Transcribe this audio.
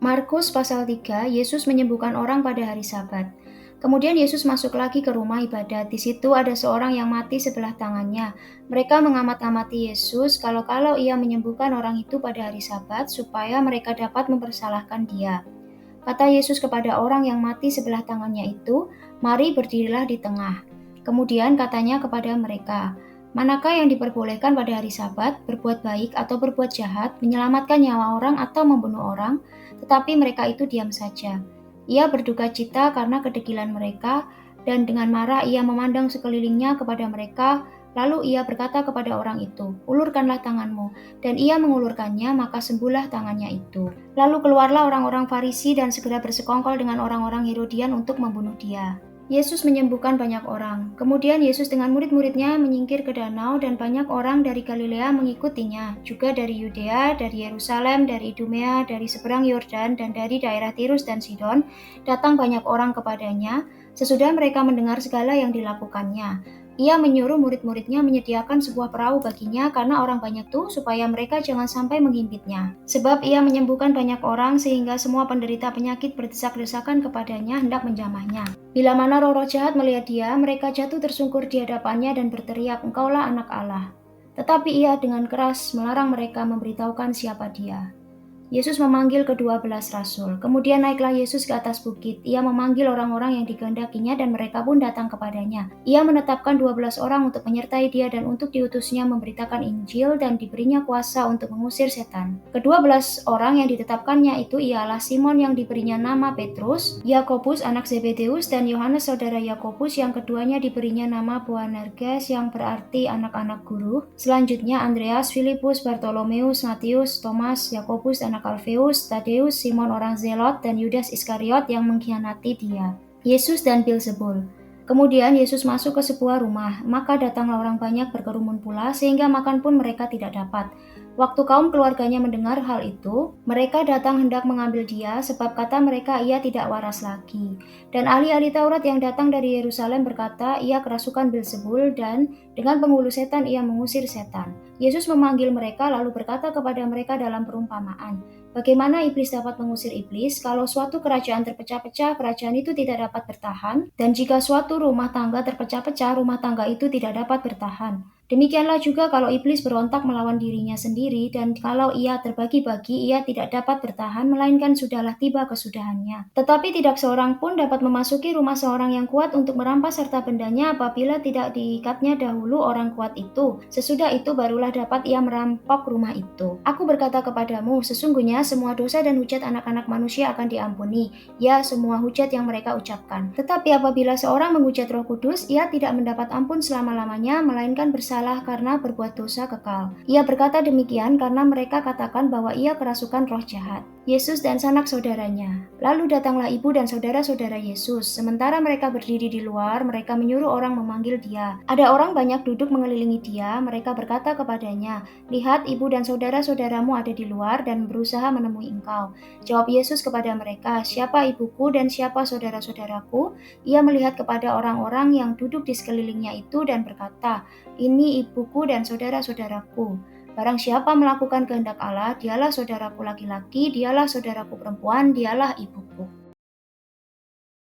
Markus pasal 3, Yesus menyembuhkan orang pada hari Sabat. Kemudian Yesus masuk lagi ke rumah ibadat. Di situ ada seorang yang mati sebelah tangannya. Mereka mengamat-amati Yesus kalau ia menyembuhkan orang itu pada hari Sabat supaya mereka dapat mempersalahkan dia. Kata Yesus kepada orang yang mati sebelah tangannya itu, "Mari berdirilah di tengah." Kemudian katanya kepada mereka, "Manakah yang diperbolehkan pada hari Sabat, berbuat baik atau berbuat jahat, menyelamatkan nyawa orang atau membunuh orang?" Tetapi mereka itu diam saja. Ia berduka cita karena kedegilan mereka, dan dengan marah ia memandang sekelilingnya kepada mereka, lalu ia berkata kepada orang itu, "Ulurkanlah tanganmu." Dan ia mengulurkannya, maka sembuhlah tangannya itu. Lalu keluarlah orang-orang Farisi dan segera bersekongkol dengan orang-orang Herodian untuk membunuh dia. Yesus menyembuhkan banyak orang. Kemudian Yesus dengan murid-muridnya menyingkir ke danau dan banyak orang dari Galilea mengikutinya, juga dari Yudea, dari Yerusalem, dari Idumea, dari seberang Yordan, dan dari daerah Tirus dan Sidon. Datang banyak orang kepadanya, sesudah mereka mendengar segala yang dilakukannya. Ia menyuruh murid-muridnya menyediakan sebuah perahu baginya karena orang banyak itu supaya mereka jangan sampai menghimpitnya. Sebab ia menyembuhkan banyak orang sehingga semua penderita penyakit berdesak-desakan kepadanya hendak menjamahnya. Bila mana roh-roh jahat melihat dia, mereka jatuh tersungkur di hadapannya dan berteriak, "Engkaulah anak Allah." Tetapi ia dengan keras melarang mereka memberitahukan siapa dia. Yesus memanggil ke-12 rasul. Kemudian naiklah Yesus ke atas bukit. Ia memanggil orang-orang yang dikehendakinya dan mereka pun datang kepadanya. Ia menetapkan 12 orang untuk menyertai dia dan untuk diutusnya memberitakan Injil dan diberinya kuasa untuk mengusir setan. Ke-12 orang yang ditetapkannya itu ialah Simon yang diberinya nama Petrus, Yakobus anak Zebedeus dan Yohanes saudara Yakobus yang keduanya diberinya nama Boanerges yang berarti anak-anak guru. Selanjutnya Andreas, Filipus, Bartolomeus, Matius, Thomas, Yakobus anak Alfeus, Tadeus, Simon orang Zelot, dan Yudas Iskariot yang mengkhianati dia. Yesus dan Bilzebul. Kemudian Yesus masuk ke sebuah rumah, maka datanglah orang banyak berkerumun pula, sehingga makan pun mereka tidak dapat. Waktu kaum keluarganya mendengar hal itu, mereka datang hendak mengambil dia, sebab kata mereka ia tidak waras lagi. Dan ahli-ahli Taurat yang datang dari Yerusalem berkata, ia kerasukan Bilzebul dan dengan penghulu setan ia mengusir setan. Yesus memanggil mereka lalu berkata kepada mereka dalam perumpamaan, "Bagaimana iblis dapat mengusir iblis? Kalau suatu kerajaan terpecah-pecah, kerajaan itu tidak dapat bertahan. Dan jika suatu rumah tangga terpecah-pecah, rumah tangga itu tidak dapat bertahan. Demikianlah juga kalau iblis berontak melawan dirinya sendiri, dan kalau ia terbagi-bagi, ia tidak dapat bertahan, melainkan sudahlah tiba kesudahannya. Tetapi tidak seorang pun dapat memasuki rumah seorang yang kuat untuk merampas harta bendanya apabila tidak diikatnya dahulu orang kuat itu. Sesudah itu barulah dapat ia merampok rumah itu. Aku berkata kepadamu, sesungguhnya semua dosa dan hujat anak-anak manusia akan diampuni, ya semua hujat yang mereka ucapkan. Tetapi apabila seorang menghujat Roh Kudus, ia tidak mendapat ampun selama-lamanya, melainkan bersalah karena berbuat dosa kekal. Ia berkata demikian karena mereka katakan bahwa ia kerasukan roh jahat. Yesus dan sanak saudaranya. Lalu datanglah ibu dan saudara-saudara Yesus. Sementara mereka berdiri di luar, mereka menyuruh orang memanggil dia. Ada orang banyak duduk mengelilingi dia. Mereka berkata kepadanya, "Lihat, ibu dan saudara-saudaramu ada di luar dan berusaha menemui engkau." Jawab Yesus kepada mereka, "Siapa ibuku dan siapa saudara-saudaraku?" Ia melihat kepada orang-orang yang duduk di sekelilingnya itu dan berkata, "Ini ibuku dan saudara-saudaraku. Barang siapa melakukan kehendak Allah, dialah saudaraku laki-laki, dialah saudaraku perempuan, dialah ibuku."